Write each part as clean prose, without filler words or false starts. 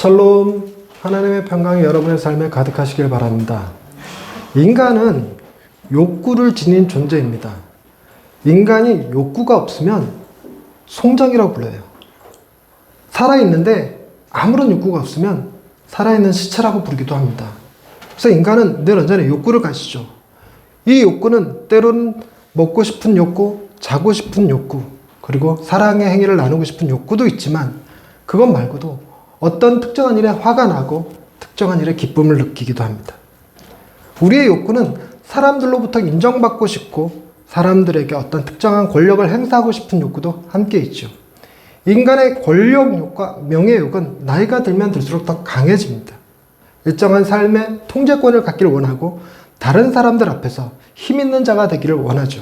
샬롬, 하나님의 평강이 여러분의 삶에 가득하시길 바랍니다. 인간은 욕구를 지닌 존재입니다. 인간이 욕구가 없으면 송장이라고 불러요. 살아있는데 아무런 욕구가 없으면 살아있는 시체라고 부르기도 합니다. 그래서 인간은 늘 언제나 욕구를 가지죠. 이 욕구는 때로는 먹고 싶은 욕구, 자고 싶은 욕구, 그리고 사랑의 행위를 나누고 싶은 욕구도 있지만 그것 말고도 어떤 특정한 일에 화가 나고 특정한 일에 기쁨을 느끼기도 합니다. 우리의 욕구는 사람들로부터 인정받고 싶고 사람들에게 어떤 특정한 권력을 행사하고 싶은 욕구도 함께 있죠. 인간의 권력욕과 명예욕은 나이가 들면 들수록 더 강해집니다. 일정한 삶의 통제권을 갖기를 원하고 다른 사람들 앞에서 힘있는 자가 되기를 원하죠.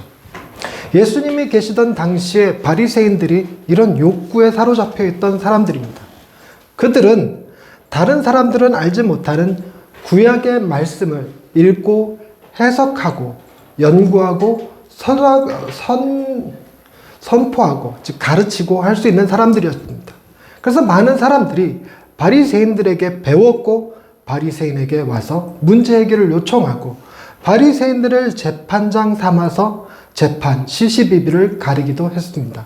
예수님이 계시던 당시에 바리새인들이 이런 욕구에 사로잡혀 있던 사람들입니다. 그들은 다른 사람들은 알지 못하는 구약의 말씀을 읽고 해석하고 연구하고 선포하고 즉 가르치고 할 수 있는 사람들이었습니다. 그래서 많은 사람들이 바리새인들에게 배웠고 바리새인에게 와서 문제 해결을 요청하고 바리새인들을 재판장 삼아서 재판 시시비비를 가리기도 했습니다.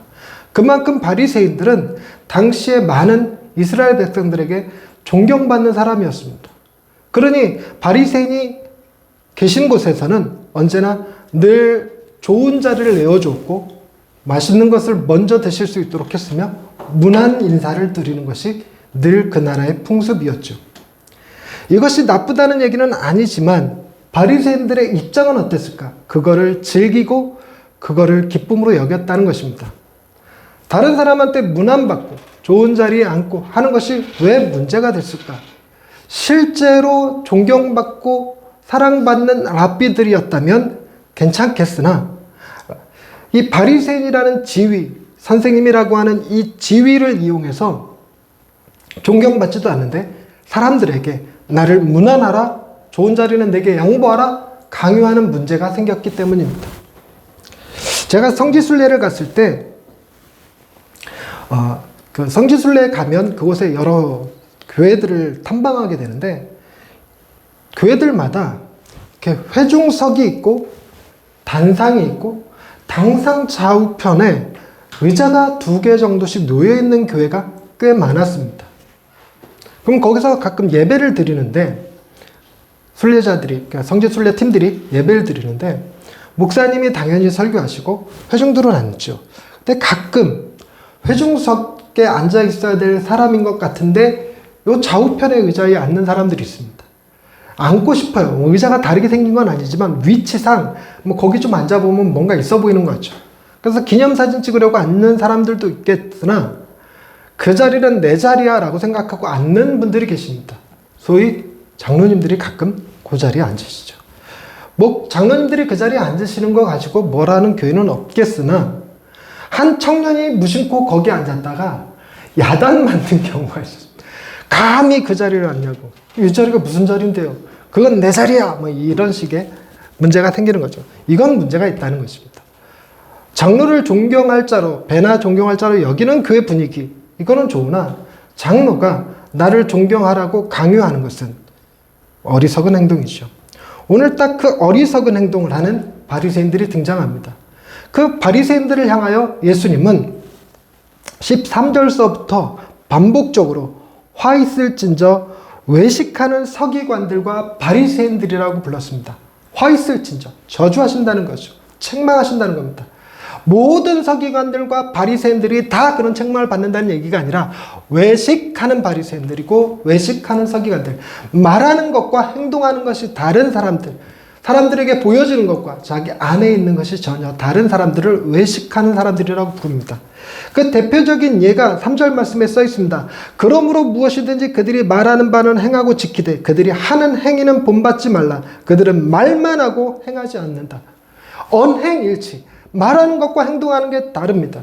그만큼 바리새인들은 당시에 많은 이스라엘 백성들에게 존경받는 사람이었습니다. 그러니 바리새인이 계신 곳에서는 언제나 늘 좋은 자리를 내어줬고 맛있는 것을 먼저 드실 수 있도록 했으며 문안 인사를 드리는 것이 늘 그 나라의 풍습이었죠. 이것이 나쁘다는 얘기는 아니지만 바리새인들의 입장은 어땠을까? 그거를 즐기고 그거를 기쁨으로 여겼다는 것입니다. 다른 사람한테 문안받고 좋은 자리에 앉고 하는 것이 왜 문제가 됐을까? 실제로 존경받고 사랑받는 랍비들이었다면 괜찮겠으나 이 바리새인이라는 지위, 선생님이라고 하는 이 지위를 이용해서 존경받지도 않는데 사람들에게 나를 문안하라, 좋은 자리는 내게 양보하라 강요하는 문제가 생겼기 때문입니다. 제가 성지순례를 갔을 때 그 성지순례에 가면 그곳에 여러 교회들을 탐방하게 되는데 교회들마다 이렇게 회중석이 있고 단상이 있고 당상 좌우편에 의자가 2개 정도씩 놓여있는 교회가 꽤 많았습니다. 그럼 거기서 가끔 예배를 드리는데 순례자들이, 그러니까 성지순례 팀들이 예배를 드리는데 목사님이 당연히 설교하시고 회중들은 앉죠. 근데 가끔 회중석에 앉아 있어야 될 사람인 것 같은데 요 좌우편의 의자에 앉는 사람들이 있습니다. 앉고 싶어요. 의자가 다르게 생긴 건 아니지만 위치상 뭐 거기 좀 앉아보면 뭔가 있어 보이는 거죠. 그래서 기념사진 찍으려고 앉는 사람들도 있겠으나 그 자리는 내 자리야 라고 생각하고 앉는 분들이 계십니다. 소위 장로님들이 가끔 그 자리에 앉으시죠. 뭐 장로님들이 그 자리에 앉으시는 거 가지고 뭐라는 교회는 없겠으나 한 청년이 무심코 거기에 앉았다가 야단 맞는 경우가 있었습니다. 감히 그 자리를 앉냐고. 이 자리가 무슨 자리인데요? 그건 내 자리야. 뭐 이런 식의 문제가 생기는 거죠. 이건 문제가 있다는 것입니다. 장로를 존경할 자로, 배나 존경할 자로 여기는 교회 분위기, 이거는 좋으나 장로가 나를 존경하라고 강요하는 것은 어리석은 행동이죠. 오늘 딱 그 어리석은 행동을 하는 바리새인들이 등장합니다. 그 바리새인들을 향하여 예수님은 13절서부터 반복적으로 화 있을진저 외식하는 서기관들과 바리새인들이라고 불렀습니다. 화 있을진저, 저주하신다는 거죠. 책망하신다는 겁니다. 모든 서기관들과 바리새인들이 다 그런 책망을 받는다는 얘기가 아니라 외식하는 바리새인들이고 외식하는 서기관들, 말하는 것과 행동하는 것이 다른 사람들에게 보여지는 것과 자기 안에 있는 것이 전혀 다른 사람들을 외식하는 사람들이라고 부릅니다. 그 대표적인 예가 3절 말씀에 써 있습니다. 그러므로 무엇이든지 그들이 말하는 바는 행하고 지키되 그들이 하는 행위는 본받지 말라. 그들은 말만 하고 행하지 않는다. 언행일치, 말하는 것과 행동하는 게 다릅니다.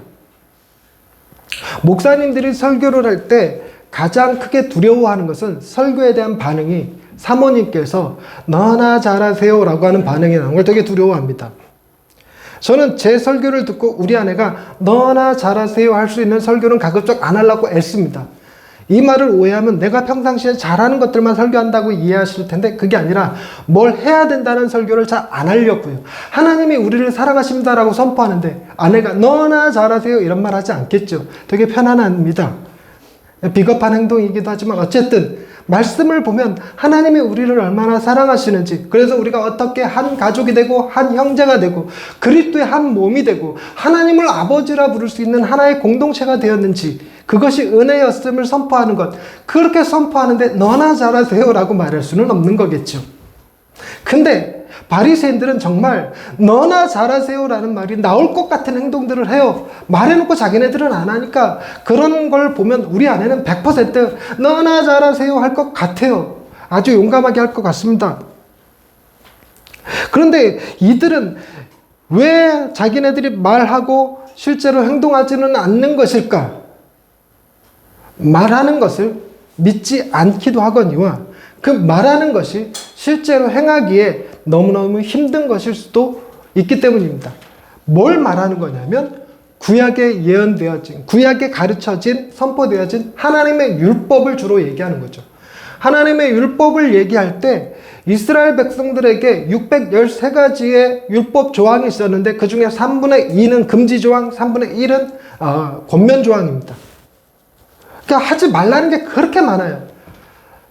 목사님들이 설교를 할 때 가장 크게 두려워하는 것은 설교에 대한 반응이 사모님께서 너나 잘하세요 라고 하는 반응이 나오는 걸 되게 두려워합니다. 저는 제 설교를 듣고 우리 아내가 너나 잘하세요 할 수 있는 설교는 가급적 안 하려고 애씁니다. 이 말을 오해하면 내가 평상시에 잘하는 것들만 설교한다고 이해하실 텐데 그게 아니라 뭘 해야 된다는 설교를 잘 안 하려고요. 하나님이 우리를 사랑하십니다라고 선포하는데 아내가 너나 잘하세요 이런 말 하지 않겠죠. 되게 편안합니다. 비겁한 행동이기도 하지만 어쨌든 말씀을 보면 하나님이 우리를 얼마나 사랑하시는지, 그래서 우리가 어떻게 한 가족이 되고 한 형제가 되고 그리스도의 한 몸이 되고 하나님을 아버지라 부를 수 있는 하나의 공동체가 되었는지, 그것이 은혜였음을 선포하는 것, 그렇게 선포하는데 너나 잘하세요 라고 말할 수는 없는 거겠죠. 근데 바리새인들은 정말 너나 잘하세요 라는 말이 나올 것 같은 행동들을 해요. 말해놓고 자기네들은 안 하니까 그런 걸 보면 우리 안에는 100% 너나 잘하세요 할 것 같아요. 아주 용감하게 할 것 같습니다. 그런데 이들은 왜 자기네들이 말하고 실제로 행동하지는 않는 것일까? 말하는 것을 믿지 않기도 하거니와 그 말하는 것이 실제로 행하기에 너무너무 힘든 것일 수도 있기 때문입니다. 뭘 말하는 거냐면 구약에 예언되어진, 구약에 가르쳐진, 선포되어진 하나님의 율법을 주로 얘기하는 거죠. 하나님의 율법을 얘기할 때 이스라엘 백성들에게 613가지의 율법 조항이 있었는데 그 중에 3분의 2는 금지 조항, 3분의 1은 권면 조항입니다. 그러니까 하지 말라는 게 그렇게 많아요.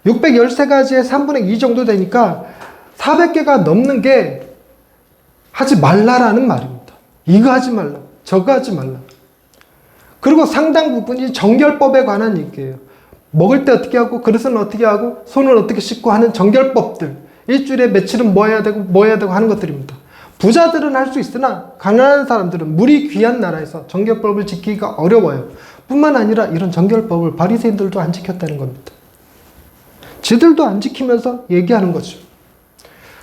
613가지의 3분의 2 정도 되니까 400개가 넘는 게 하지 말라라는 말입니다. 이거 하지 말라, 저거 하지 말라. 그리고 상당 부분이 정결법에 관한 얘기예요. 먹을 때 어떻게 하고, 그릇은 어떻게 하고, 손을 어떻게 씻고 하는 정결법들. 일주일에 며칠은 뭐 해야 되고, 뭐 해야 되고 하는 것들입니다. 부자들은 할 수 있으나 가난한 사람들은, 물이 귀한 나라에서 정결법을 지키기가 어려워요. 뿐만 아니라 이런 정결법을 바리새인들도 안 지켰다는 겁니다. 지들도 안 지키면서 얘기하는 거죠.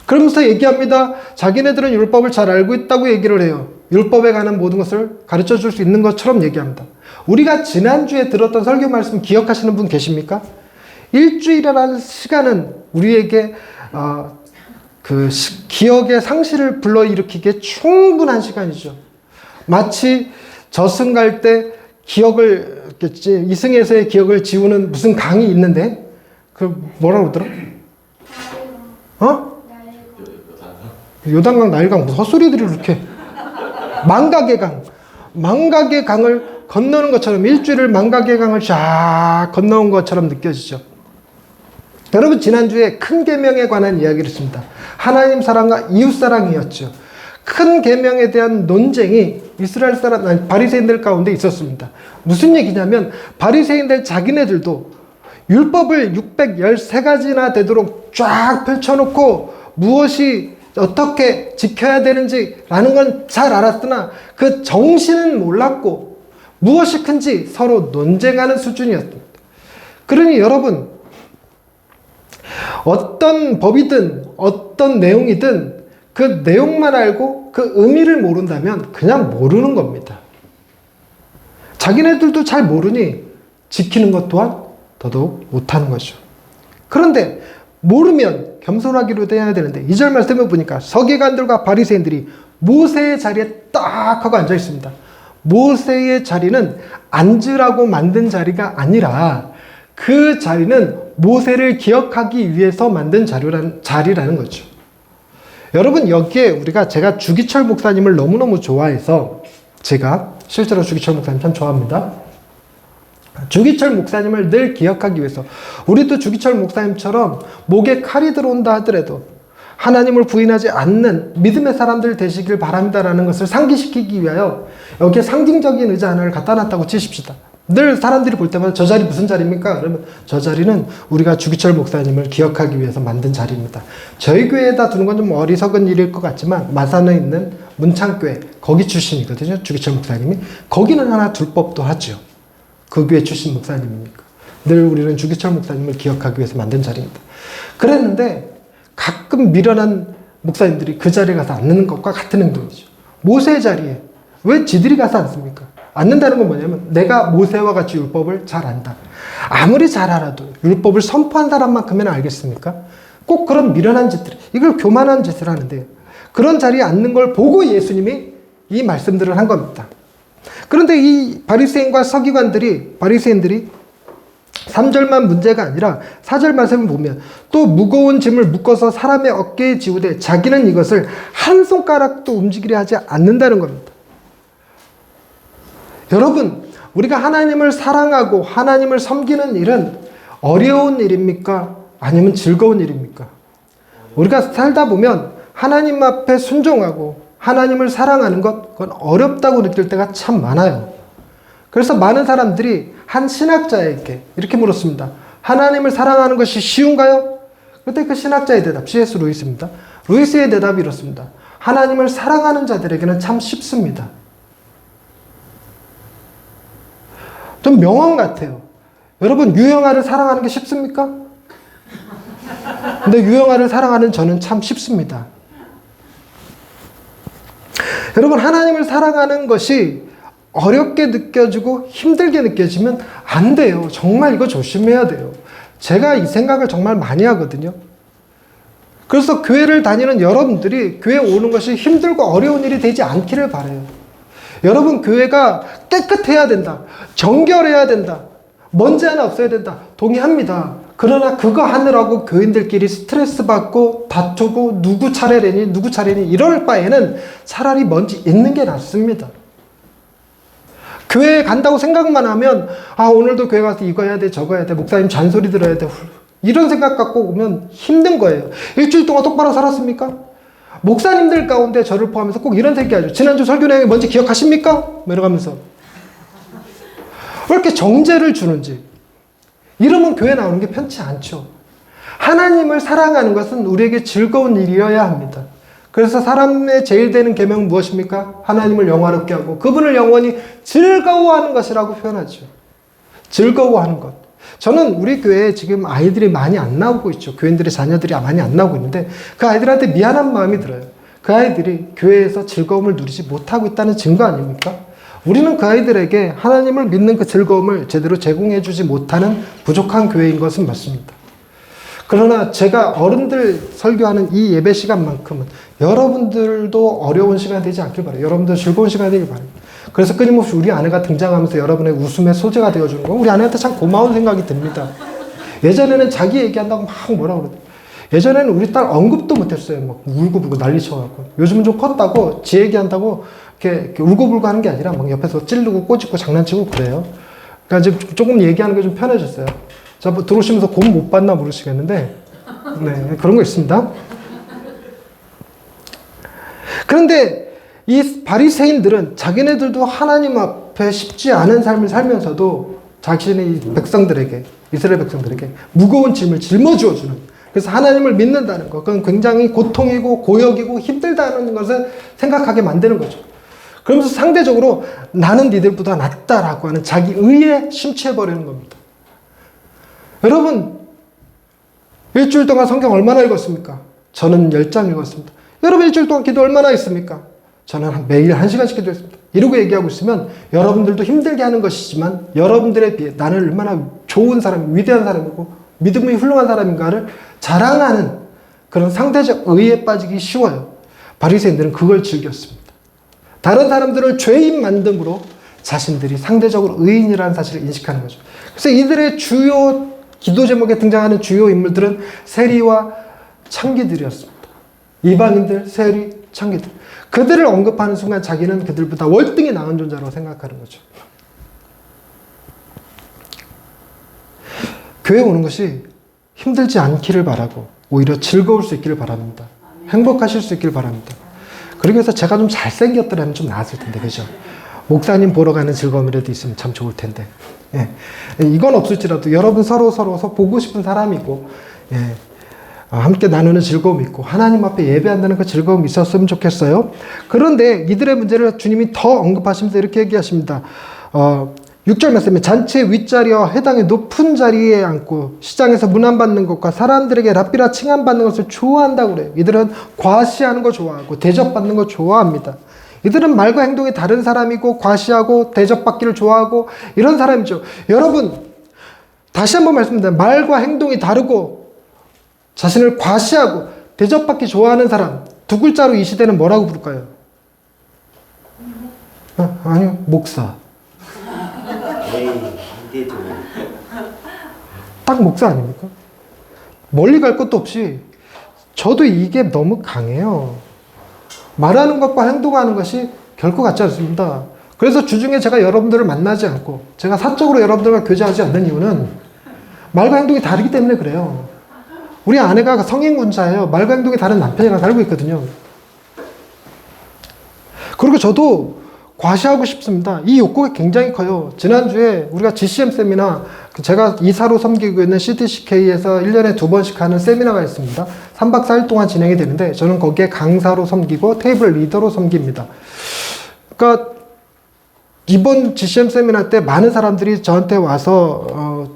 그러면서 얘기합니다. 자기네들은 율법을 잘 알고 있다고 얘기를 해요. 율법에 관한 모든 것을 가르쳐 줄 수 있는 것처럼 얘기합니다. 우리가 지난주에 들었던 설교 말씀 기억하시는 분 계십니까? 일주일이라는 시간은 우리에게 기억의 상실을 불러일으키기에 충분한 시간이죠. 마치 저승 갈 때 기억을, 이승에서의 기억을 지우는 무슨 강이 있는데 그 뭐라고 그러더라? 요단강, 나일강, 무슨 헛소리들이 이렇게. 망각의 강을 건너는 것처럼, 일주일을 망각의 강을 쫙 건너온 것처럼 느껴지죠. 여러분, 지난주에 큰 계명에 관한 이야기를 했습니다. 하나님 사랑과 이웃 사랑이었죠. 큰 계명에 대한 논쟁이 이스라엘 사람, 바리새인들 가운데 있었습니다. 무슨 얘기냐면 바리새인들 자기네들도 율법을 613가지나 되도록 쫙 펼쳐놓고 무엇이 어떻게 지켜야 되는지라는 건 잘 알았으나 그 정신은 몰랐고 무엇이 큰지 서로 논쟁하는 수준이었습니다. 그러니 여러분, 어떤 법이든 어떤 내용이든 그 내용만 알고 그 의미를 모른다면 그냥 모르는 겁니다. 자기네들도 잘 모르니 지키는 것 또한 더더욱 못하는 거죠. 그런데 모르면 겸손하기로 해야 되는데 2절 말씀을 보니까 서기관들과 바리새인들이 모세의 자리에 딱 하고 앉아 있습니다. 모세의 자리는 앉으라고 만든 자리가 아니라 그 자리는 모세를 기억하기 위해서 만든 자리라는 거죠. 여러분, 여기에 제가 주기철 목사님을 너무너무 좋아해서, 제가 실제로 주기철 목사님 참 좋아합니다. 주기철 목사님을 늘 기억하기 위해서, 우리도 주기철 목사님처럼 목에 칼이 들어온다 하더라도 하나님을 부인하지 않는 믿음의 사람들 되시길 바랍니다라는 것을 상기시키기 위하여 여기에 상징적인 의자 하나를 갖다 놨다고 치십시다. 늘 사람들이 볼 때마다 저 자리 무슨 자리입니까? 그러면 저 자리는 우리가 주기철 목사님을 기억하기 위해서 만든 자리입니다. 저희 교회에다 두는 건 좀 어리석은 일일 것 같지만 마산에 있는 문창교회 거기 출신이거든요. 주기철 목사님이. 거기는 하나 둘 법도 하죠. 그 교회 출신 목사님이니까. 늘 우리는 주기철 목사님을 기억하기 위해서 만든 자리입니다. 그랬는데 가끔 미련한 목사님들이 그 자리에 가서 앉는 것과 같은 행동이죠. 모세의 자리에 왜 지들이 가서 앉습니까? 앉는다는 건 뭐냐면 내가 모세와 같이 율법을 잘 안다. 아무리 잘 알아도 율법을 선포한 사람만큼은 알겠습니까? 꼭 그런 미련한 짓들, 이걸 교만한 짓을 하는데 그런 자리에 앉는 걸 보고 예수님이 이 말씀들을 한 겁니다. 그런데 이 바리새인과 서기관들이, 바리새인들이 3절만 문제가 아니라 4절 말씀을 보면 또 무거운 짐을 묶어서 사람의 어깨에 지우되 자기는 이것을 한 손가락도 움직이려 하지 않는다는 겁니다. 여러분, 우리가 하나님을 사랑하고 하나님을 섬기는 일은 어려운 일입니까? 아니면 즐거운 일입니까? 우리가 살다 보면 하나님 앞에 순종하고 하나님을 사랑하는 것, 그건 어렵다고 느낄 때가 참 많아요. 그래서 많은 사람들이 한 신학자에게 이렇게 물었습니다. 하나님을 사랑하는 것이 쉬운가요? 그때 그 신학자의 대답, C.S. 루이스입니다. 루이스의 대답이 이렇습니다. 하나님을 사랑하는 자들에게는 참 쉽습니다. 좀 명언 같아요. 여러분, 유영아를 사랑하는 게 쉽습니까? 근데 유영아를 사랑하는 저는 참 쉽습니다. 여러분, 하나님을 사랑하는 것이 어렵게 느껴지고 힘들게 느껴지면 안 돼요. 정말 이거 조심해야 돼요. 제가 이 생각을 정말 많이 하거든요. 그래서 교회를 다니는 여러분들이 교회 오는 것이 힘들고 어려운 일이 되지 않기를 바라요. 여러분, 교회가 깨끗해야 된다. 정결해야 된다. 먼지 하나 없어야 된다. 동의합니다. 그러나 그거 하느라고 교인들끼리 스트레스 받고 다투고 누구 차례래니 누구 차례니 이럴 바에는 차라리 먼지 있는 게 낫습니다. 교회에 간다고 생각만 하면 오늘도 교회 가서 이거 해야 돼 저거 해야 돼 목사님 잔소리 들어야 돼 이런 생각 갖고 오면 힘든 거예요. 일주일 동안 똑바로 살았습니까? 목사님들 가운데 저를 포함해서 꼭 이런 얘기하죠. 지난주 설교 내용이 뭔지 기억하십니까? 이러면서 왜 이렇게 정죄를 주는지. 이러면 교회 나오는 게 편치 않죠. 하나님을 사랑하는 것은 우리에게 즐거운 일이어야 합니다. 그래서 사람의 제일 되는 계명은 무엇입니까? 하나님을 영화롭게 하고 그분을 영원히 즐거워하는 것이라고 표현하죠. 즐거워하는 것. 저는 우리 교회에 지금 아이들이 많이 안 나오고 있죠. 교인들의 자녀들이 많이 안 나오고 있는데 그 아이들한테 미안한 마음이 들어요. 그 아이들이 교회에서 즐거움을 누리지 못하고 있다는 증거 아닙니까? 우리는 그 아이들에게 하나님을 믿는 그 즐거움을 제대로 제공해 주지 못하는 부족한 교회인 것은 맞습니다. 그러나 제가 어른들 설교하는 이 예배 시간만큼은 여러분들도 어려운 시간이 되지 않길 바라요. 여러분들 즐거운 시간이 되길 바라요. 그래서 끊임없이 우리 아내가 등장하면서 여러분의 웃음의 소재가 되어주는 거 우리 아내한테 참 고마운 생각이 듭니다. 예전에는 자기 얘기한다고 막 뭐라 그러더라고요. 예전에는 우리 딸 언급도 못했어요. 막 울고불고 난리 쳐갖고. 요즘은 좀 컸다고 지 얘기한다고 이렇게 울고불고 하는 게 아니라 막 옆에서 찌르고 꼬집고 장난치고 그래요. 그러니까 이제 조금 얘기하는 게 좀 편해졌어요. 자, 들어오시면서 곰 못 봤나 모르시겠는데, 네, 그런 거 있습니다. 그런데 이 바리새인들은 자기네들도 하나님 앞에 쉽지 않은 삶을 살면서도 자신의 백성들에게, 이스라엘 백성들에게 무거운 짐을 짊어주어 주는, 그래서 하나님을 믿는다는 것, 그건 굉장히 고통이고 고역이고 힘들다는 것을 생각하게 만드는 거죠. 그러면서 상대적으로 나는 니들보다 낫다라고 하는 자기 의에 심취해버리는 겁니다. 여러분, 일주일 동안 성경 얼마나 읽었습니까? 저는 10장 읽었습니다. 여러분 일주일 동안 기도 얼마나 했습니까? 저는 매일 1시간씩 기도했습니다. 이러고 얘기하고 있으면 여러분들도 힘들게 하는 것이지만 여러분들에 비해 나는 얼마나 좋은 사람, 위대한 사람이고 믿음이 훌륭한 사람인가를 자랑하는 그런 상대적 의에 빠지기 쉬워요. 바리새인들은 그걸 즐겼습니다. 다른 사람들을 죄인 만듦으로 자신들이 상대적으로 의인이라는 사실을 인식하는 거죠. 그래서 이들의 주요 기도 제목에 등장하는 주요 인물들은 세리와 창기들이었습니다. 이방인들, 세리, 창기들. 그들을 언급하는 순간 자기는 그들보다 월등히 나은 존재라고 생각하는 거죠. 교회 오는 것이 힘들지 않기를 바라고 오히려 즐거울 수 있기를 바랍니다. 행복하실 수 있기를 바랍니다. 그러기 위해서 제가 좀 잘생겼더라면 좀 나았을 텐데, 그죠? 목사님 보러 가는 즐거움이라도 있으면 참 좋을 텐데. 예. 이건 없을지라도 여러분 서로 보고 싶은 사람이고, 예. 함께 나누는 즐거움이 있고, 하나님 앞에 예배한다는 그 즐거움이 있었으면 좋겠어요. 그런데 이들의 문제를 주님이 더 언급하시면서 이렇게 얘기하십니다. 6절 말씀에 잔치 윗자리와 회당의 높은 자리에 앉고 시장에서 문안받는 것과 사람들에게 랍비라 칭함받는 것을 좋아한다고 그래요. 이들은 과시하는 거 좋아하고 대접받는 거 좋아합니다. 이들은 말과 행동이 다른 사람이고 과시하고 대접받기를 좋아하고 이런 사람이죠. 여러분, 다시 한번 말씀드립니다. 말과 행동이 다르고 자신을 과시하고 대접받기 좋아하는 사람, 두 글자로 이 시대는 뭐라고 부를까요? 아니요, 목사. 딱 목사 아닙니까? 멀리 갈 것도 없이 저도 이게 너무 강해요. 말하는 것과 행동하는 것이 결코 같지 않습니다. 그래서 주중에 제가 여러분들을 만나지 않고 제가 사적으로 여러분들과 교제하지 않는 이유는 말과 행동이 다르기 때문에 그래요. 우리 아내가 성인군자예요. 말과 행동이 다른 남편이랑 살고 있거든요. 그리고 저도 과시하고 싶습니다. 이 욕구가 굉장히 커요. 지난주에 우리가 GCM 세미나, 제가 이사로 섬기고 있는 CTCK에서 1년에 2번씩 하는 세미나가 있습니다. 3박 4일 동안 진행이 되는데 저는 거기에 강사로 섬기고 테이블 리더로 섬깁니다. 그러니까 이번 GCM 세미나 때 많은 사람들이 저한테 와서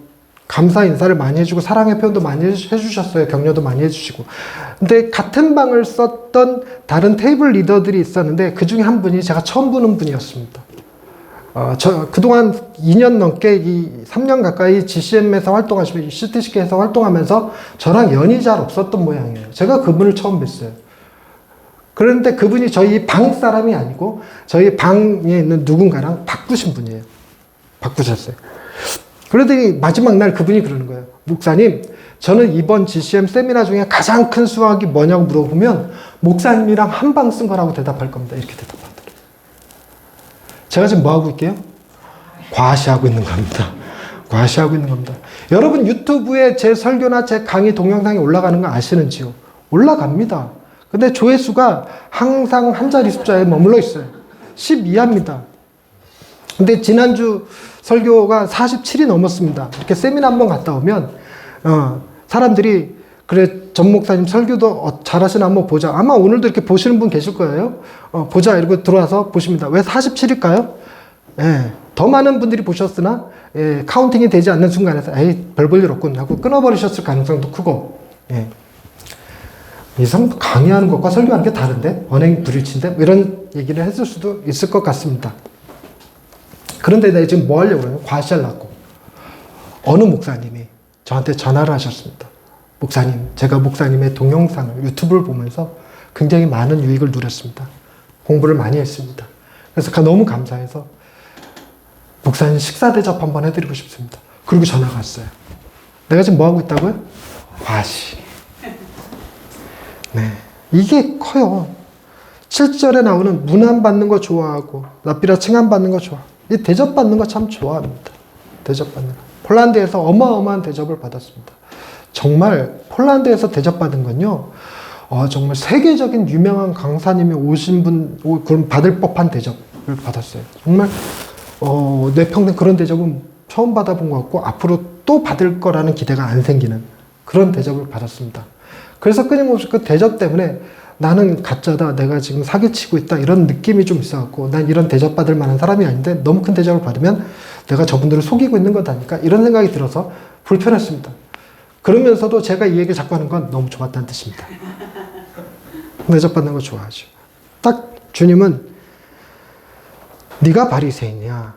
감사 인사를 많이 해주고 사랑의 표현도 많이 해주셨어요. 격려도 많이 해주시고. 근데 같은 방을 썼던 다른 테이블 리더들이 있었는데 그 중에 한 분이 제가 처음 보는 분이었습니다. 저 그동안 2년 넘게 3년 가까이 GCM에서 활동하시고 CTCK에서 활동하면서 저랑 연이 잘 없었던 모양이에요. 제가 그분을 처음 뵀어요. 그런데 그분이 저희 방 사람이 아니고 저희 방에 있는 누군가랑 바꾸신 분이에요. 바꾸셨어요. 그러더니 마지막 날 그분이 그러는 거예요. 목사님, 저는 이번 GCM 세미나 중에 가장 큰 수확이 뭐냐고 물어보면 목사님이랑 한 방 쓴 거라고 대답할 겁니다. 이렇게 대답하더라고요. 제가 지금 뭐 하고 있게요? 과시하고 있는 겁니다. 과시하고 있는 겁니다. 여러분 유튜브에 제 설교나 제 강의 동영상이 올라가는 거 아시는지요? 올라갑니다. 근데 조회수가 항상 한 자리 숫자에 머물러 있어요. 12합니다. 근데 지난주 설교가 47이 넘었습니다. 이렇게 세미나 한번 갔다 오면 사람들이 그래 전 목사님 설교도 잘하시나 한번 보자. 아마 오늘도 이렇게 보시는 분 계실 거예요. 보자 이러고 들어와서 보십니다. 왜 47일까요? 예, 더 많은 분들이 보셨으나 카운팅이 되지 않는 순간에서 에이 별 볼 일 없군 하고 끊어버리셨을 가능성도 크고 이상 강의하는 것과 설교하는 게 다른데 언행 불일치인데 이런 얘기를 했을 수도 있을 것 같습니다. 그런데 내가 지금 뭐 하려고 그러냐면 과시하려고 어느 목사님이 저한테 전화를 하셨습니다. 목사님, 제가 목사님의 동영상을 유튜브를 보면서 굉장히 많은 유익을 누렸습니다. 공부를 많이 했습니다. 그래서 너무 감사해서 목사님 식사 대접 한번 해드리고 싶습니다. 그리고 전화가 왔어요. 내가 지금 뭐 하고 있다고요? 과시. 네, 이게 커요. 7절에 나오는 문안 받는 거 좋아하고 랍비라 칭함 받는 거 좋아. 이 대접받는 거 참 좋아합니다. 대접받는 거. 폴란드에서 어마어마한 대접을 받았습니다. 정말 폴란드에서 대접받은 건요. 정말 세계적인 유명한 강사님이 오신 분 그럼 받을 법한 대접을 받았어요. 정말 내 평생 그런 대접은 처음 받아본 것 같고 앞으로 또 받을 거라는 기대가 안 생기는 그런 대접을 받았습니다. 그래서 끊임없이 그 대접 때문에 나는 가짜다, 내가 지금 사기치고 있다 이런 느낌이 좀 있어갖고 난 이런 대접받을 만한 사람이 아닌데 너무 큰 대접을 받으면 내가 저분들을 속이고 있는 거다니까 이런 생각이 들어서 불편했습니다. 그러면서도 제가 이 얘기를 자꾸 하는 건 너무 좋았다는 뜻입니다. 대접받는 거 좋아하죠. 딱 주님은 네가 바리새인이야,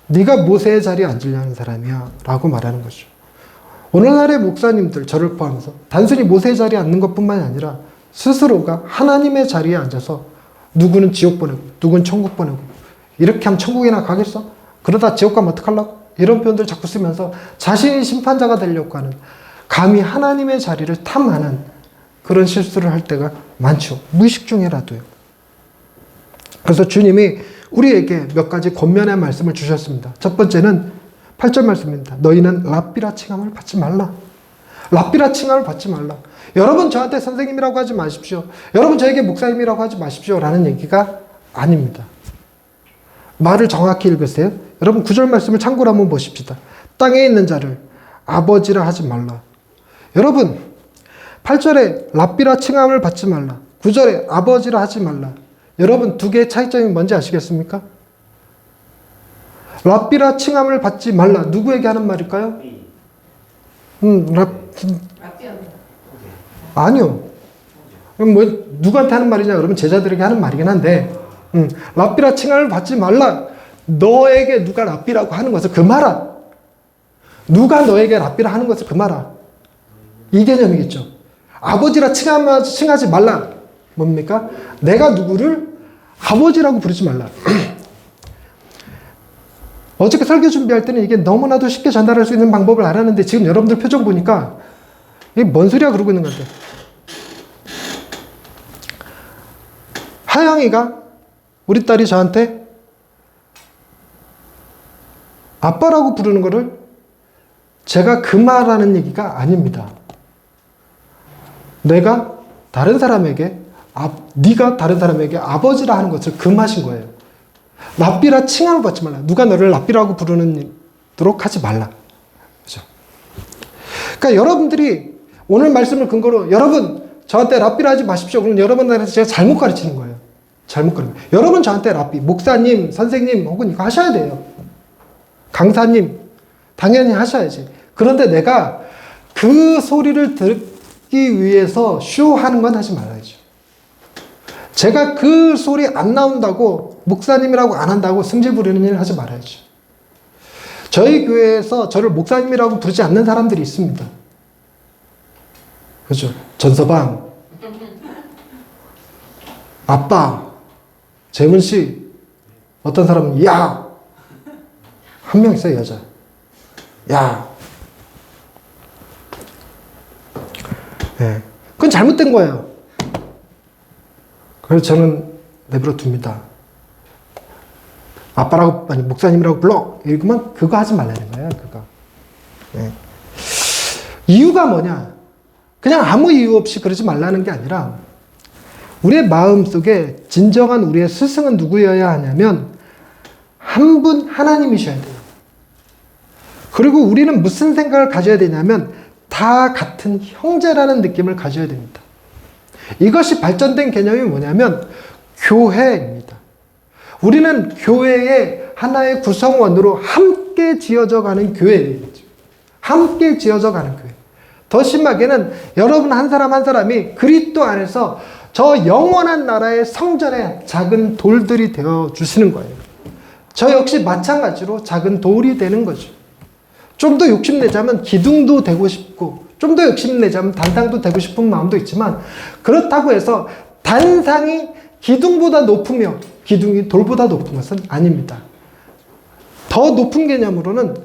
네가 모세의 자리에 앉으려는 사람이야 라고 말하는 거죠. 오늘날의 목사님들 저를 포함해서 단순히 모세의 자리에 앉는 것뿐만이 아니라 스스로가 하나님의 자리에 앉아서 누구는 지옥 보내고 누구는 천국 보내고 이렇게 하면 천국이나 가겠어? 그러다 지옥 가면 어떡하려고? 이런 표현들 자꾸 쓰면서 자신이 심판자가 되려고 하는 감히 하나님의 자리를 탐하는 그런 실수를 할 때가 많죠. 무의식 중에라도요. 그래서 주님이 우리에게 몇 가지 권면의 말씀을 주셨습니다. 첫 번째는 8절 말씀입니다. 너희는 랍비라 칭함을 받지 말라. 랍비라 칭함을 받지 말라. 여러분 저한테 선생님이라고 하지 마십시오. 여러분 저에게 목사님이라고 하지 마십시오. 라는 얘기가 아닙니다. 말을 정확히 읽으세요. 여러분 9절 말씀을 참고로 한번 보십시다. 땅에 있는 자를 아버지라 하지 말라. 여러분 8절에 랍비라 칭함을 받지 말라. 9절에 아버지라 하지 말라. 여러분 두 개의 차이점이 뭔지 아시겠습니까? 랍비라 칭함을 받지 말라. 누구에게 하는 말일까요? 아니요. 그럼 뭐 누구한테 하는 말이냐? 그러면 제자들에게 하는 말이긴 한데 랍비라 칭함을 받지 말라. 너에게 누가 랍비라고 하는 것을 금하라. 누가 너에게 랍비라 하는 것을 금하라. 이 개념이겠죠. 아버지라 칭하지 말라. 뭡니까? 내가 누구를 아버지라고 부르지 말라. 어저께 설교 준비할 때는 이게 너무나도 쉽게 전달할 수 있는 방법을 알았는데 지금 여러분들 표정 보니까 이게 뭔 소리야 그러고 있는 것 같아요. 하영이가 우리 딸이 저한테 아빠라고 부르는 거를 제가 그 말하는 얘기가 아닙니다. 내가 다른 사람에게 네가 다른 사람에게 아버지라 하는 것을 금하신 거예요. 랍비라 칭함을 받지 말라. 누가 너를 랍비라고 부르도록 하지 말라. 그죠? 그러니까 여러분들이 오늘 말씀을 근거로 여러분 저한테 랍비라 하지 마십시오. 그럼 여러분들한테 제가 잘못 가르치는 거예요. 잘못 가르치는 거예요. 여러분 저한테 랍비, 목사님, 선생님 혹은 이거 하셔야 돼요. 강사님 당연히 하셔야지. 그런데 내가 그 소리를 듣기 위해서 쇼하는 건 하지 말아야죠. 제가 그 소리 안 나온다고 목사님이라고 안 한다고 승질 부리는 일 하지 말아야죠. 저희 교회에서 저를 목사님이라고 부르지 않는 사람들이 있습니다. 그죠? 전서방, 아빠, 재문씨, 어떤 사람은 야! 한 명 있어요, 여자. 야! 네. 그건 잘못된 거예요. 그래서 저는 내버려 둡니다. 아빠라고, 아니, 목사님이라고 불러! 이러면 그거 하지 말라는 거예요, 그거. 네. 이유가 뭐냐? 그냥 아무 이유 없이 그러지 말라는 게 아니라, 우리의 마음 속에 진정한 우리의 스승은 누구여야 하냐면, 한 분 하나님이셔야 돼요. 그리고 우리는 무슨 생각을 가져야 되냐면, 다 같은 형제라는 느낌을 가져야 됩니다. 이것이 발전된 개념이 뭐냐면 교회입니다. 우리는 교회의 하나의 구성원으로 함께 지어져 가는 교회예요. 함께 지어져 가는 교회. 더 심하게는 여러분 한 사람 한 사람이 그리스도 안에서 저 영원한 나라의 성전의 작은 돌들이 되어 주시는 거예요. 저 역시 마찬가지로 작은 돌이 되는 거죠. 좀 더 욕심내자면 기둥도 되고 싶고, 좀 더 욕심내자면 단상도 되고 싶은 마음도 있지만, 그렇다고 해서 단상이 기둥보다 높으며 기둥이 돌보다 높은 것은 아닙니다. 더 높은 개념으로는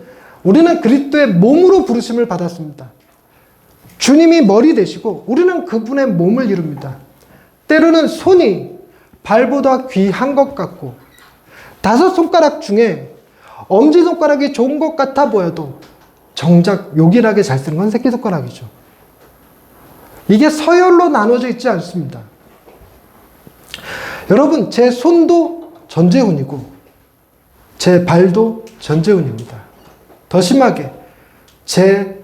우리는 그리스도의 몸으로 부르심을 받았습니다. 주님이 머리 되시고 우리는 그분의 몸을 이룹니다. 때로는 손이 발보다 귀한 것 같고, 5손가락 중에 엄지손가락이 좋은 것 같아 보여도 정작 요긴하게 잘 쓰는 건 새끼손가락이죠. 이게 서열로 나눠져 있지 않습니다. 여러분, 제 손도 전재훈이고 제 발도 전재훈입니다. 더 심하게 제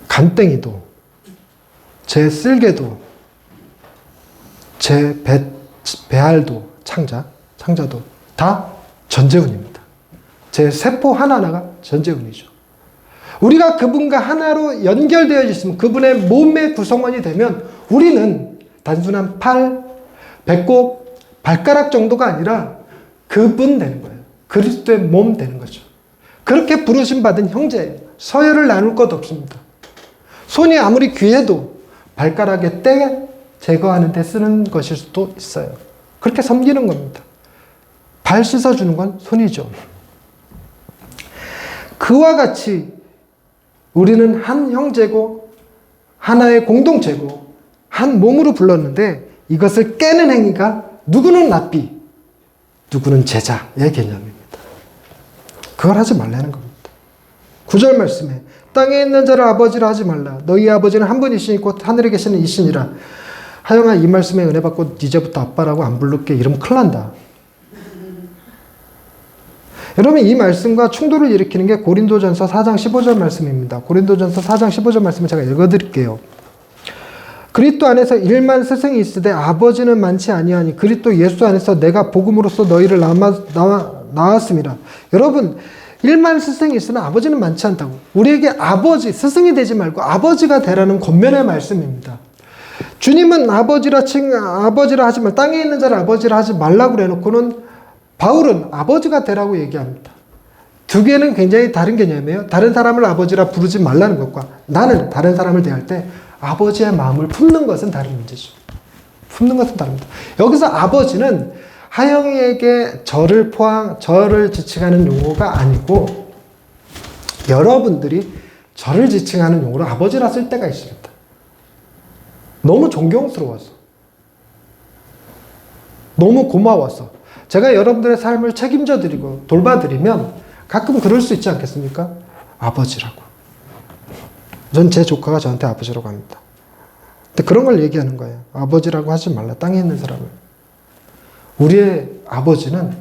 간땡이도, 제 쓸개도, 제 배알도, 창자도 다 전재훈입니다. 제 세포 하나하나가 전재훈이죠. 우리가 그분과 하나로 연결되어 있으면, 그분의 몸의 구성원이 되면 우리는 단순한 팔, 배꼽, 발가락 정도가 아니라 그분 되는 거예요. 그리스도의 몸 되는 거죠. 그렇게 부르심 받은 형제예요. 서열을 나눌 것 없습니다. 손이 아무리 귀해도 발가락에 때 제거하는 데 쓰는 것일 수도 있어요. 그렇게 섬기는 겁니다. 발 씻어주는 건 손이죠. 그와 같이 우리는 한 형제고 하나의 공동체고 한 몸으로 불렀는데, 이것을 깨는 행위가 누구는 랍비, 누구는 제자의 개념입니다. 그걸 하지 말라는 겁니다. 9절 말씀에 땅에 있는 자를 아버지라 하지 말라. 너희 아버지는 한 분이시니 곧 하늘에 계시는 이시니라. 하영아, 이 말씀에 은혜 받고 이제부터 아빠라고 안 부를게. 이러면 큰일 난다. 여러분, 이 말씀과 충돌을 일으키는 게 고린도전서 4장 15절 말씀입니다. 고린도전서 4장 15절 말씀을 제가 읽어드릴게요. 그리스도 안에서 1만 스승이 있으되 아버지는 많지 아니하니 그리스도 예수 안에서 내가 복음으로써 너희를 낳았습니다. 여러분, 1만 스승이 있으나 아버지는 많지 않다고. 우리에게 아버지, 스승이 되지 말고 아버지가 되라는 권면의 말씀입니다. 주님은 아버지라 하지 말, 땅에 있는 자를 아버지라 하지 말라고 그래놓고는 바울은 아버지가 되라고 얘기합니다. 두 개는 굉장히 다른 개념이에요. 다른 사람을 아버지라 부르지 말라는 것과 나는 다른 사람을 대할 때 아버지의 마음을 품는 것은 다른 문제죠. 품는 것은 다릅니다. 여기서 아버지는 하영이에게 저를 지칭하는 용어가 아니고 여러분들이 저를 지칭하는 용어로 아버지라 쓸 때가 있습니다. 너무 존경스러워서, 너무 고마워서 제가 여러분들의 삶을 책임져 드리고 돌봐드리면 가끔 그럴 수 있지 않겠습니까? 아버지라고. 전 제 조카가 저한테 아버지라고 합니다. 근데 그런 걸 얘기하는 거예요. 아버지라고 하지 말라, 땅에 있는 사람을. 우리의 아버지는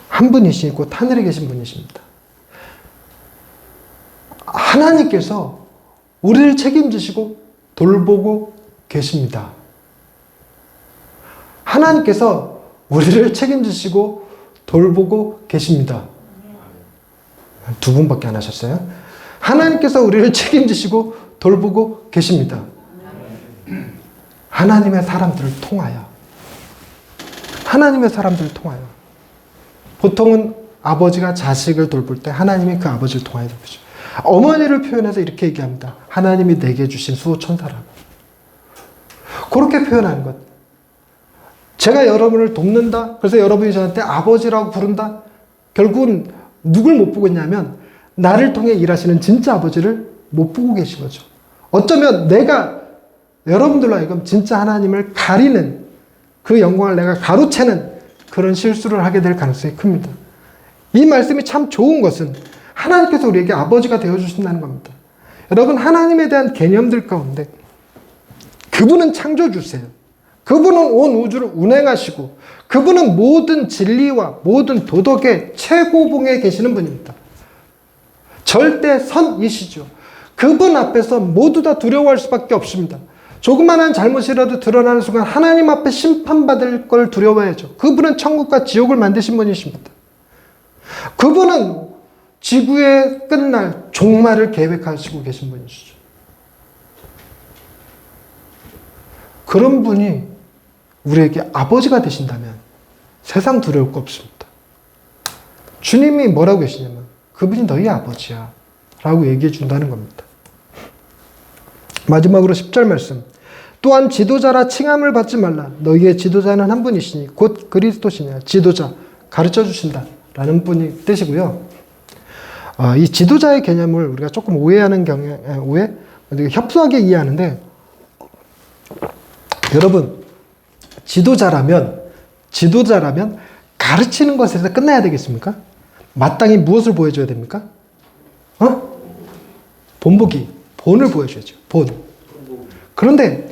한 분이시고 하늘에 계신 분이십니다. 하나님께서 우리를 책임지시고 돌보고 계십니다. 하나님께서 우리를 책임지시고 돌보고 계십니다. 두 분밖에 안 하셨어요? 하나님께서 우리를 책임지시고 돌보고 계십니다. 하나님의 사람들을 통하여. 하나님의 사람들을 통하여. 보통은 아버지가 자식을 돌볼 때 하나님이 그 아버지를 통하여 돌보죠. 어머니를 표현해서 이렇게 얘기합니다. 하나님이 내게 주신 수호천사라고. 그렇게 표현하는 것. 제가 여러분을 돕는다. 그래서 여러분이 저한테 아버지라고 부른다. 결국은 누굴 못 보고 있냐면 나를 통해 일하시는 진짜 아버지를 못 보고 계신 거죠. 어쩌면 내가 여러분들로 하여금 진짜 하나님을 가리는, 그 영광을 내가 가로채는 그런 실수를 하게 될 가능성이 큽니다. 이 말씀이 참 좋은 것은 하나님께서 우리에게 아버지가 되어주신다는 겁니다. 여러분, 하나님에 대한 개념들 가운데 그분은 창조주세요. 그분은 온 우주를 운행하시고 그분은 모든 진리와 모든 도덕의 최고봉에 계시는 분입니다. 절대 선이시죠. 그분 앞에서 모두 다 두려워할 수밖에 없습니다. 조그마한 잘못이라도 드러나는 순간 하나님 앞에 심판받을 걸 두려워해야죠. 그분은 천국과 지옥을 만드신 분이십니다. 그분은 지구의 끝날 종말을 계획하시고 계신 분이시죠. 그런 분이 우리에게 아버지가 되신다면 세상 두려울 거 없습니다. 주님이 뭐라고 계시냐면 그분이 너희 아버지야 라고 얘기해 준다는 겁니다. 마지막으로 10절 말씀. 또한 지도자라 칭함을 받지 말라. 너희의 지도자는 한 분이시니 곧 그리스도시냐. 지도자, 가르쳐 주신다 라는 분이 뜻이고요. 이 지도자의 개념을 우리가 조금 오해하는 오해? 협소하게 이해하는데, 여러분, 지도자라면 가르치는 것에서 끝나야 되겠습니까? 마땅히 무엇을 보여줘야 됩니까? 본을 보여줘야죠. 본. 그런데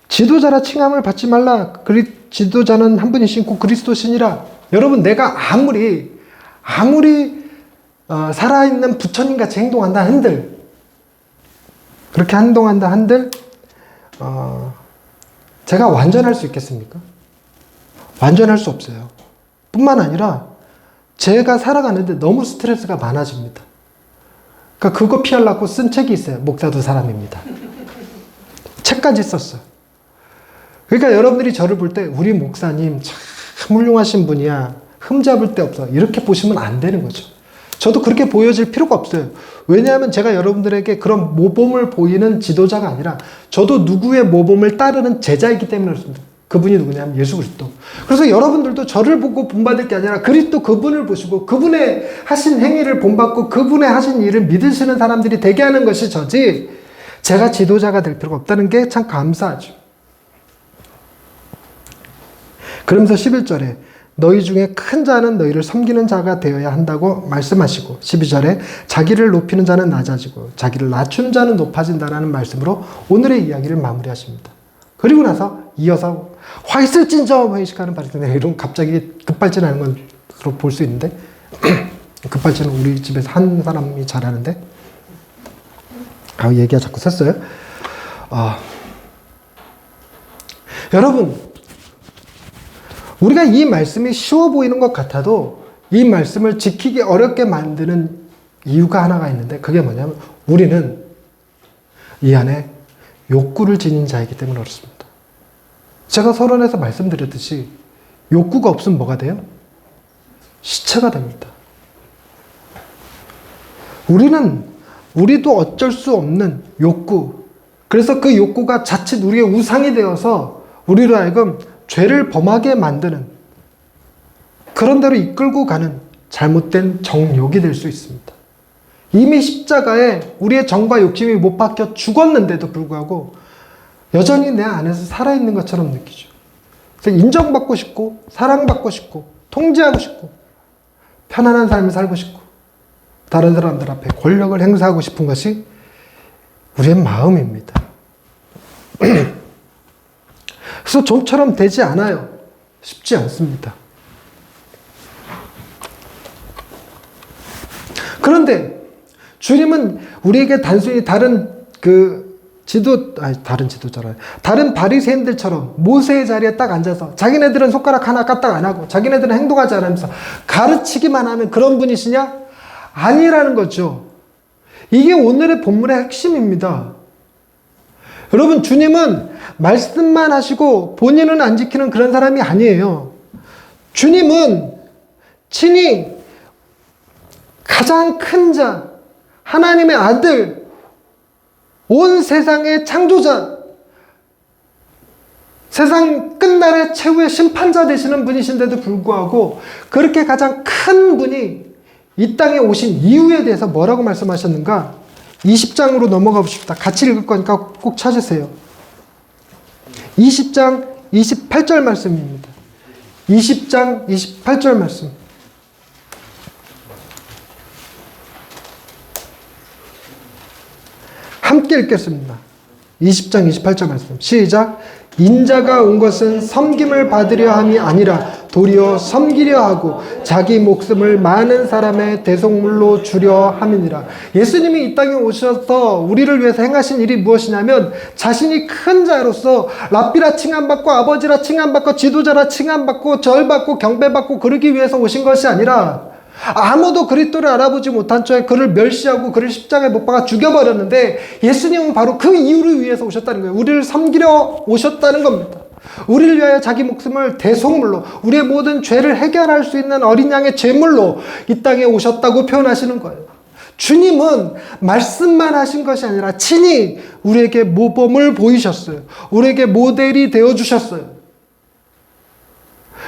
지도자라 칭함을 받지 말라. 지도자는 한 분이신 곧 그리스도시니라. 여러분, 내가 아무리 살아있는 부처님 같이 행동한다 한들, 그렇게 행동한다 한들 제가 완전할 수 있겠습니까? 완전할 수 없어요. 뿐만 아니라 제가 살아가는데 너무 스트레스가 많아집니다. 그러니까 그거 피하려고 쓴 책이 있어요. 목사도 사람입니다. 책까지 썼어요. 그러니까 여러분들이 저를 볼 때 우리 목사님 참 훌륭하신 분이야. 흠잡을 데 없어. 이렇게 보시면 안 되는 거죠. 저도 그렇게 보여질 필요가 없어요. 왜냐하면 제가 여러분들에게 그런 모범을 보이는 지도자가 아니라 저도 누구의 모범을 따르는 제자이기 때문에 그렇습니다. 그분이 누구냐면 예수 그리스도. 그래서 여러분들도 저를 보고 본받을 게 아니라 그리스도 그분을 보시고 그분의 하신 행위를 본받고 그분의 하신 일을 믿으시는 사람들이 되게 하는 것이 저지, 제가 지도자가 될 필요가 없다는 게 참 감사하죠. 그러면서 11절에 너희 중에 큰 자는 너희를 섬기는 자가 되어야 한다고 말씀하시고, 12절에 자기를 높이는 자는 낮아지고 자기를 낮춘 자는 높아진다라는 말씀으로 오늘의 이야기를 마무리하십니다. 그리고 나서 이어서 화 있을진저 회식하는 발전에 이런 갑자기 급발진하는 건 그렇게 볼 수 있는데 급발진은 우리 집에서 한 사람이 잘하는데 얘기가 자꾸 샜어요. 여러분, 우리가 이 말씀이 쉬워 보이는 것 같아도 이 말씀을 지키기 어렵게 만드는 이유가 하나가 있는데, 그게 뭐냐면 우리는 이 안에 욕구를 지닌 자이기 때문에 그렇습니다. 제가 서론에서 말씀드렸듯이 욕구가 없으면 뭐가 돼요? 시체가 됩니다. 우리도 어쩔 수 없는 욕구, 그래서 그 욕구가 자칫 우리의 우상이 되어서 우리로 하여금 죄를 범하게 만드는, 그런 대로 이끌고 가는 잘못된 정욕이 될 수 있습니다. 이미 십자가에 우리의 정과 욕심이 못 박혀 죽었는데도 불구하고 여전히 내 안에서 살아있는 것처럼 느끼죠. 그래서 인정받고 싶고, 사랑받고 싶고, 통제하고 싶고, 편안한 삶을 살고 싶고, 다른 사람들 앞에 권력을 행사하고 싶은 것이 우리의 마음입니다. 그래서 좀처럼 되지 않아요. 쉽지 않습니다. 그런데 주님은 우리에게 단순히 다른 바리새인들처럼 모세의 자리에 딱 앉아서 자기네들은 손가락 하나 까딱 안 하고 자기네들은 행동하지 않으면서 가르치기만 하는 그런 분이시냐? 아니라는 거죠. 이게 오늘의 본문의 핵심입니다. 여러분, 주님은 말씀만 하시고 본인은 안 지키는 그런 사람이 아니에요. 주님은 친히 가장 큰 자, 하나님의 아들, 온 세상의 창조자, 세상 끝날의 최후의 심판자 되시는 분이신데도 불구하고 그렇게 가장 큰 분이 이 땅에 오신 이유에 대해서 뭐라고 말씀하셨는가? 20장으로 넘어가 봅시다. 같이 읽을 거니까 꼭 찾으세요. 20장 28절 말씀입니다. 20장 28절 말씀. 함께 읽겠습니다. 20장 28절 말씀. 시작. 인자가 온 것은 섬김을 받으려 함이 아니라 도리어 섬기려 하고 자기 목숨을 많은 사람의 대속물로 주려 함이니라. 예수님이 이 땅에 오셔서 우리를 위해서 행하신 일이 무엇이냐면 자신이 큰 자로서 랍비라 칭함받고 아버지라 칭함받고 지도자라 칭함받고 절받고 경배받고 그러기 위해서 오신 것이 아니라 아무도 그리스도를 알아보지 못한 채 그를 멸시하고 그를 십자가에 못 박아 죽여버렸는데 예수님은 바로 그 이유를 위해서 오셨다는 거예요. 우리를 섬기려 오셨다는 겁니다. 우리를 위하여 자기 목숨을 대속물로, 우리의 모든 죄를 해결할 수 있는 어린 양의 제물로 이 땅에 오셨다고 표현하시는 거예요. 주님은 말씀만 하신 것이 아니라 친히 우리에게 모범을 보이셨어요. 우리에게 모델이 되어주셨어요.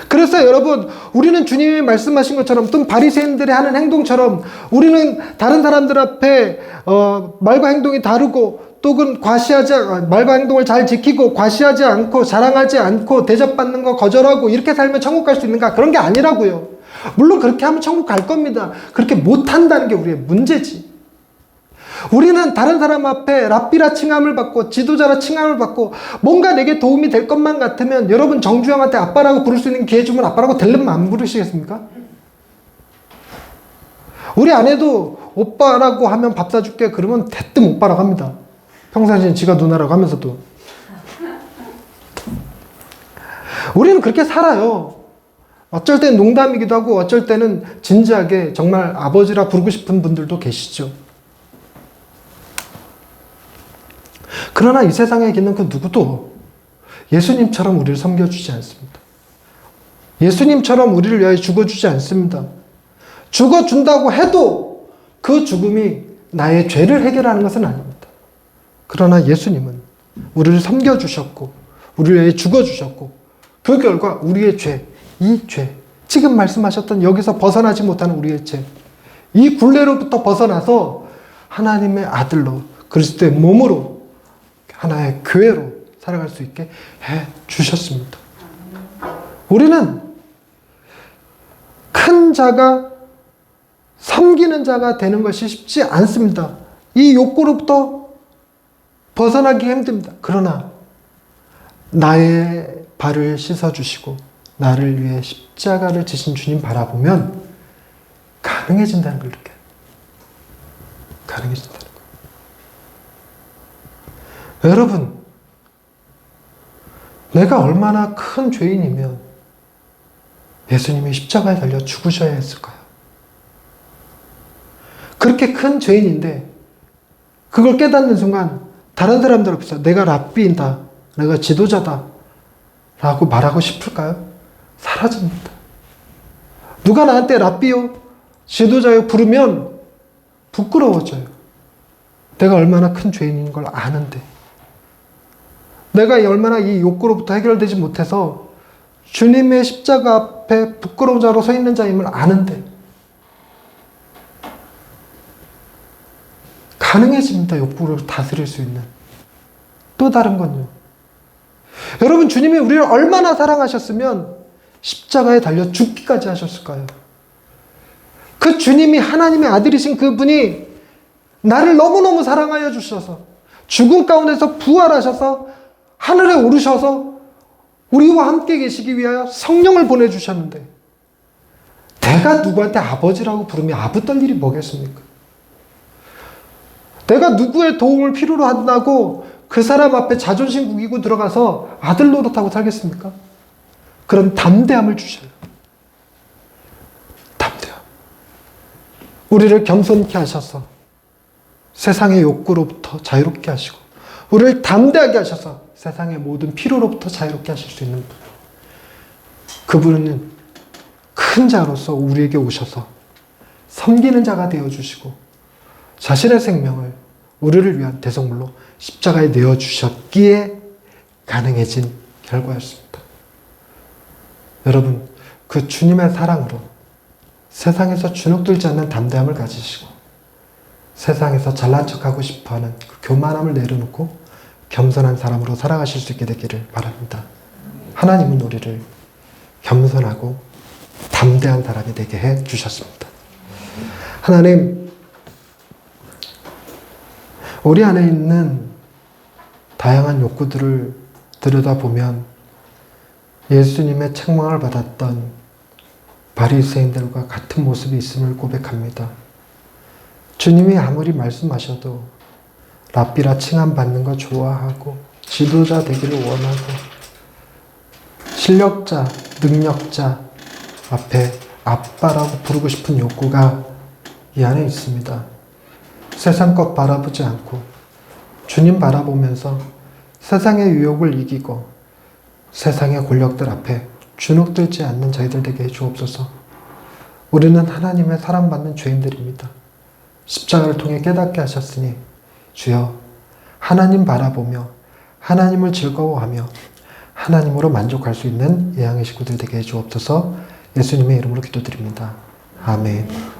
그래서 여러분, 우리는 주님이 말씀하신 것처럼 또 바리새인들이 하는 행동처럼 우리는 다른 사람들 앞에 말과 행동이 다르고 또는 말과 행동을 잘 지키고 과시하지 않고 자랑하지 않고 대접받는 거 거절하고 이렇게 살면 천국 갈 수 있는가? 그런 게 아니라고요. 물론 그렇게 하면 천국 갈 겁니다. 그렇게 못한다는 게 우리의 문제지. 우리는 다른 사람 앞에 랍비라 칭함을 받고 지도자라 칭함을 받고 뭔가 내게 도움이 될 것만 같으면 여러분 정주영한테 아빠라고 부를 수 있는 기회 주면 아빠라고 되려면 안 부르시겠습니까? 우리 아내도 오빠라고 하면 밥 사줄게 그러면 대뜸 오빠라고 합니다. 평상시엔 지가 누나라고 하면서도. 우리는 그렇게 살아요. 어쩔 때는 농담이기도 하고 어쩔 때는 진지하게 정말 아버지라 부르고 싶은 분들도 계시죠. 그러나 이 세상에 있는 그 누구도 예수님처럼 우리를 섬겨주지 않습니다. 예수님처럼 우리를 위하여 죽어주지 않습니다. 죽어준다고 해도 그 죽음이 나의 죄를 해결하는 것은 아닙니다. 그러나 예수님은 우리를 섬겨주셨고 우리를 위해 죽어주셨고 그 결과 우리의 죄, 이 죄, 지금 말씀하셨던 여기서 벗어나지 못하는 우리의 죄, 이 굴레로부터 벗어나서 하나님의 아들로 그리스도의 몸으로 하나의 교회로 살아갈 수 있게 해 주셨습니다. 우리는 큰 자가 섬기는 자가 되는 것이 쉽지 않습니다. 이 욕구로부터 벗어나기 힘듭니다. 그러나 나의 발을 씻어주시고 나를 위해 십자가를 지신 주님 바라보면 가능해진다는 걸 느껴요. 가능해진다는 거예요. 여러분, 내가 얼마나 큰 죄인이면 예수님이 십자가에 달려 죽으셔야 했을까요? 그렇게 큰 죄인인데 그걸 깨닫는 순간 다른 사람들 앞에서 내가 랍비인다, 내가 지도자다 라고 말하고 싶을까요? 사라집니다. 누가 나한테 랍비요, 지도자요 부르면 부끄러워져요. 내가 얼마나 큰 죄인인 걸 아는데. 내가 얼마나 이 욕구로부터 해결되지 못해서 주님의 십자가 앞에 부끄러운 자로 서 있는 자임을 아는데 가능해집니다. 욕구를 다스릴 수 있는. 또 다른 건요. 여러분, 주님이 우리를 얼마나 사랑하셨으면 십자가에 달려 죽기까지 하셨을까요? 그 주님이 하나님의 아들이신 그분이 나를 너무너무 사랑하여 주셔서 죽음 가운데서 부활하셔서 하늘에 오르셔서 우리와 함께 계시기 위하여 성령을 보내주셨는데 내가 누구한테 아버지라고 부르며 아부 떨 일이 뭐겠습니까? 내가 누구의 도움을 필요로 한다고 그 사람 앞에 자존심 구기고 들어가서 아들 노릇하고 살겠습니까? 그런 담대함을 주셔요. 담대함. 우리를 겸손케 하셔서 세상의 욕구로부터 자유롭게 하시고 우리를 담대하게 하셔서 세상의 모든 필요로부터 자유롭게 하실 수 있는 분. 그분은 큰 자로서 우리에게 오셔서 섬기는 자가 되어주시고 자신의 생명을 우리를 위한 대성물로 십자가에 내어주셨기에 가능해진 결과였습니다. 여러분, 그 주님의 사랑으로 세상에서 주눅들지 않는 담대함을 가지시고 세상에서 잘난 척하고 싶어하는 그 교만함을 내려놓고 겸손한 사람으로 살아가실 수 있게 되기를 바랍니다. 하나님은 우리를 겸손하고 담대한 사람이 되게 해주셨습니다. 하나님, 우리 안에 있는 다양한 욕구들을 들여다보면 예수님의 책망을 받았던 바리새인들과 같은 모습이 있음을 고백합니다. 주님이 아무리 말씀하셔도 랍비라 칭함받는 거 좋아하고 지도자 되기를 원하고 실력자, 능력자 앞에 아빠라고 부르고 싶은 욕구가 이 안에 있습니다. 세상 것 바라보지 않고 주님 바라보면서 세상의 유혹을 이기고 세상의 권력들 앞에 주눅들지 않는 저희들 되게 해주옵소서. 우리는 하나님의 사랑받는 죄인들입니다. 십자가를 통해 깨닫게 하셨으니 주여, 하나님 바라보며 하나님을 즐거워하며 하나님으로 만족할 수 있는 예양의 식구들 되게 해주옵소서. 예수님의 이름으로 기도드립니다. 아멘.